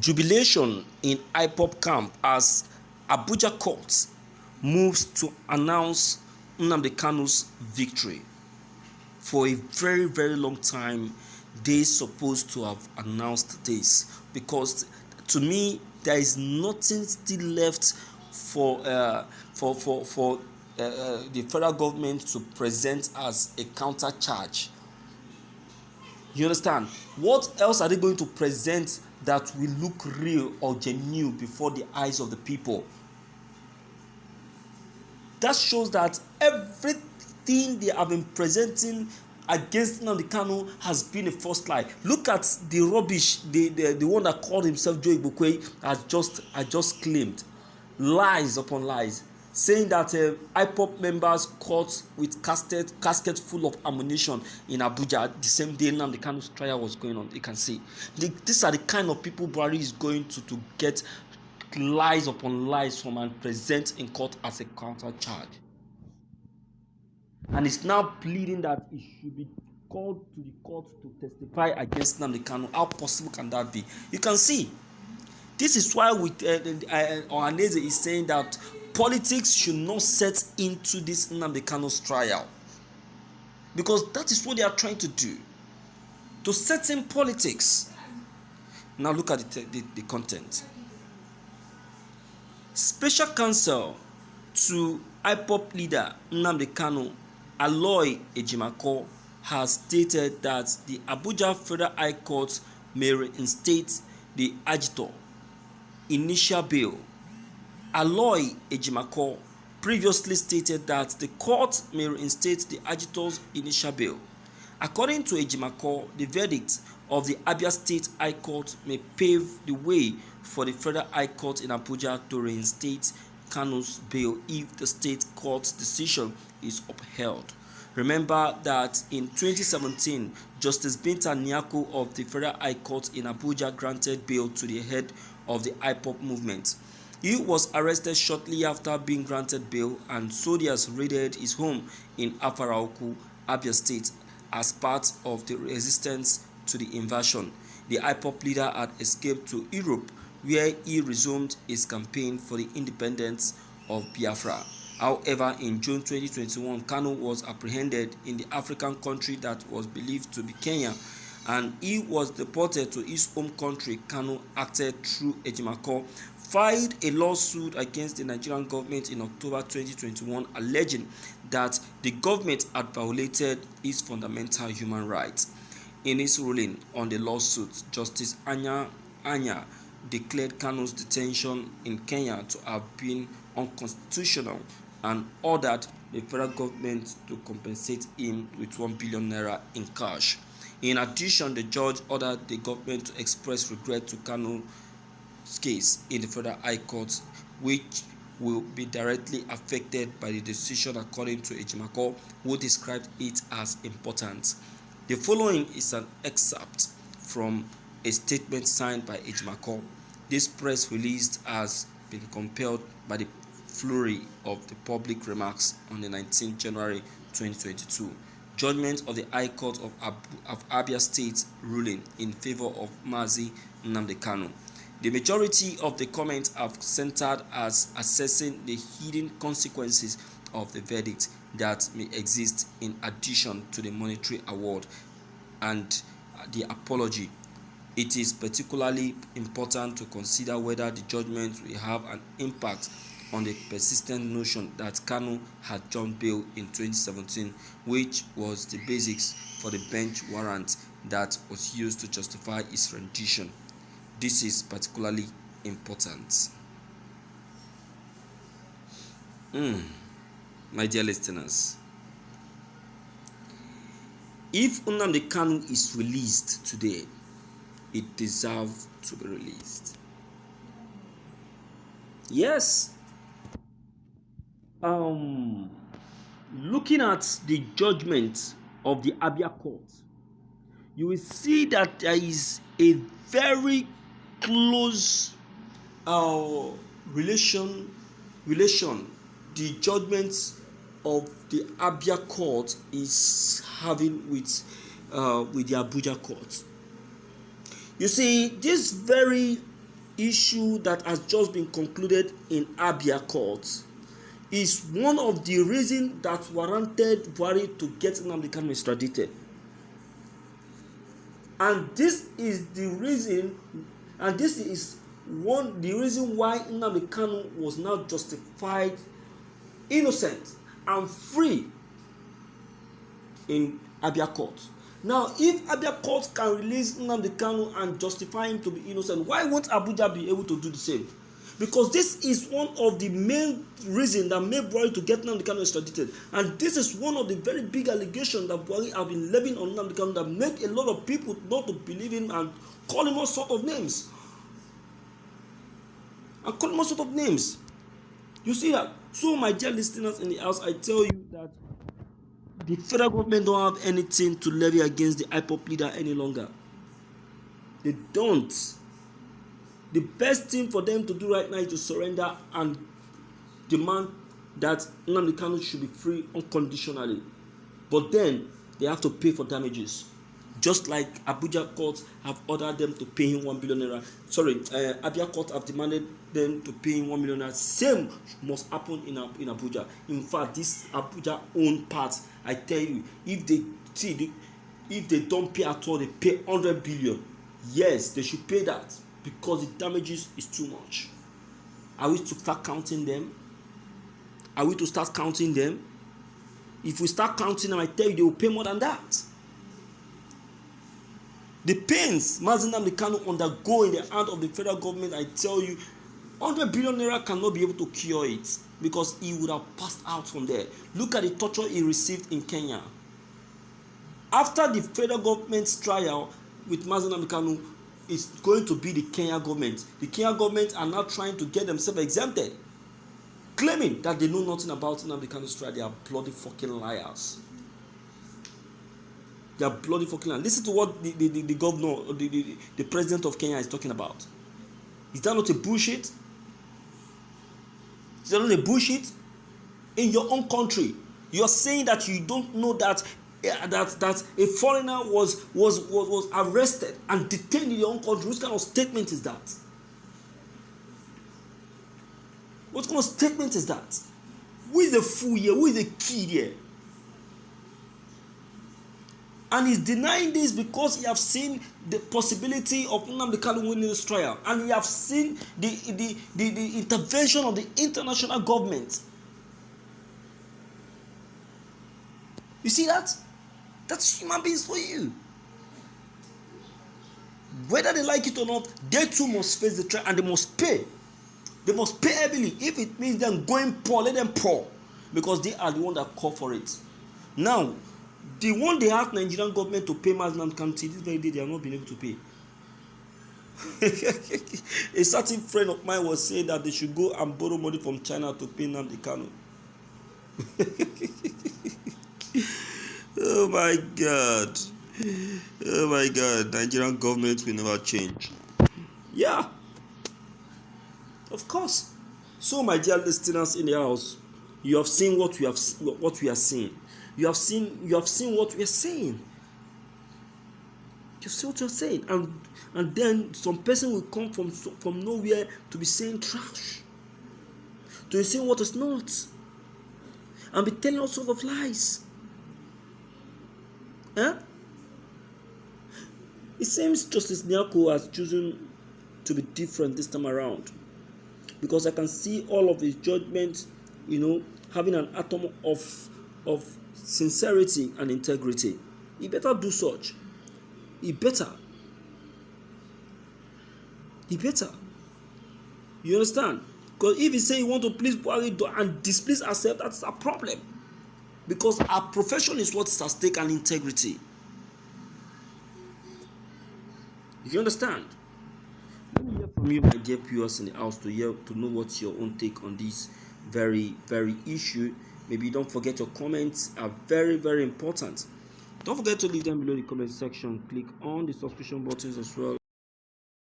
Jubilation in Ipob camp as Abuja court moves to announce Nnamdi Kanus victory. For a very long time, they supposed to have announced this, because to me there is nothing still left for the federal government to present as a counter charge. You understand? What else are they going to present that will look real or genuine before the eyes of the people? That shows that everything they have been presenting against Nnamdi Kanu has been a false lie. Look at the rubbish the one that called himself Joe Igbokwe has just claimed. Lies upon lies, saying that Ipob members caught with casket full of ammunition in Abuja the same day Nnamdi Kanu's trial was going on. You can see these are the kind of people Buhari is going to get lies upon lies from and present in court as a counter charge. And it's now pleading that he should be called to the court to testify against Nnamdi Kanu. How possible can that be? You can see. This is why Ohaneze is saying that politics should not set into this Nnamdi Kanu's trial, because that is what they are trying to do, to set in politics. Now look at the content. Special counsel to Ipob leader Nnamdi Kanu, Aloy Ejimako, has stated that the Abuja Federal High Court may reinstate the agitator initial bail. Aloy Ejimako previously stated that the court may reinstate the agitator's initial bail. According to Ejimako, the verdict of the Abia State High Court may pave the way for the Federal High Court in Abuja to reinstate Kanu's bail if the state court's decision is upheld. Remember that in 2017, Justice Binta Nyako of the Federal High Court in Abuja granted bail to the head of the Ipob movement. He was arrested shortly after being granted bail, and soldiers raided his home in Afaraoku, Abia State, as part of the resistance to the invasion. The Ipob leader had escaped to Europe, where he resumed his campaign for the independence of Biafra. However, in June 2021, Kanu was apprehended in the African country that was believed to be Kenya, and he was deported to his home country. Kanu acted through Ejimako, filed a lawsuit against the Nigerian government in October 2021, alleging that the government had violated his fundamental human rights. In his ruling on the lawsuit, Justice Anya declared Kanu's detention in Kenya to have been unconstitutional and ordered the federal government to compensate him with 1 billion naira in cash. In addition, the judge ordered the government to express regret to Kanu's case in the Federal High Court, which will be directly affected by the decision, according to Ejimako, who described it as important. The following is an excerpt from a statement signed by Ejimako. This press release has been compelled by the flurry of the public remarks on the 19th January 2022. Judgment of the High Court of Abia State ruling in favor of Mazi Nnamdi Kanu. The majority of the comments have centered as assessing the hidden consequences of the verdict that may exist in addition to the monetary award and the apology. It is particularly important to consider whether the judgment will have an impact on the persistent notion that Kanu had jumped bail in 2017, which was the basis for the bench warrant that was used to justify his rendition. This is particularly important. My dear listeners, if Nnamdi Kanu is released today, it deserves to be released. Yes. Looking at the judgment of the Abia court, you will see that there is a very close relation the judgment of the Abia court is having with the Abuja court. You see, this very issue that has just been concluded in Abia court is one of the reasons that warranted Buhari to get Nnamdi Kanu extradited. And this is the reason, and this is the reason why Nnamdi Kanu was now justified, innocent and free in Abia court. Now, if Abia court can release Nnamdi Kanu and justify him to be innocent, why won't Abuja be able to do the same? Because this is one of the main reasons that made Buhari to get Nnamdi Kanu extradited. And this is one of the very big allegations that Buhari have been levying on Nnamdi Kanu that made a lot of people not to believe him and call him all sort of names. You see that? So, my dear listeners in the house, I tell you that the federal government don't have anything to levy against the Ipob leader any longer. They don't. The best thing for them to do right now is to surrender and demand that Nnamdi Kanu should be free unconditionally. But then they have to pay for damages. Just like Abuja courts have ordered them to pay him 1 billion naira. Abia court have demanded them to pay him 1 million naira. Same must happen in Abuja. In fact, this Abuja own part, I tell you, if they don't pay at all, they pay 100 billion. Yes, they should pay that because the damages is too much. Are we to start counting them? If we start counting them, I tell you, they will pay more than that. The pains Mazi Nnamdi Kanu undergo in the hand of the federal government, I tell you, 100 billion naira cannot be able to cure it because he would have passed out from there. Look at the torture he received in Kenya. After the federal government's trial with Mazi Nnamdi Kanu, it's going to be the Kenya government. The Kenya government are now trying to get themselves exempted, claiming that they know nothing about Nnamdi Kanu's trial. They are bloody fucking liars. They are bloody fucking liars. Listen to what the governor or the president of Kenya is talking about. Is that not a bullshit? Is that not a bullshit? In your own country, you are saying that you don't know that a foreigner was arrested and detained in your own country. What kind of statement is that? What kind of statement is that? Who is the fool here? Who is the kid here? And he's denying this because he have seen the possibility of Nnamdi Kanu winning this trial, and he have seen the intervention of the international government. You see that? That's human beings for you. Whether they like it or not, they too must face the trial and they must pay. They must pay heavily. If it means them going poor, let them pour, because they are the one that call for it. Now, the one they ask Nigerian government to pay Mazi Nnamdi Kanu, this very day they have not been able to pay. A certain friend of mine was saying that they should go and borrow money from China to pay Nnamdi Kanu. Oh my God. Oh my God. Nigerian government will never change. Yeah. Of course. So, my dear listeners in the house, you have seen what we are seeing. You have seen what we are saying. You see what you're saying, and then some person will come from nowhere to be saying trash, to be saying what is not, and be telling all sorts of lies. It seems Justice Nyako has chosen to be different this time around, because I can see all of his judgments, having an atom of sincerity and integrity. He better do such. He better. You understand? Because if he say he want to please Buhari and displease ourselves, that's a problem. Because our profession is what is at stake, and integrity. You understand? Let me hear from you, my dear viewers in the house, to know what's your own take on this very, very issue. Maybe don't forget your comments are very, very important. Don't forget to leave them below the comment section. Click on the subscription buttons as well.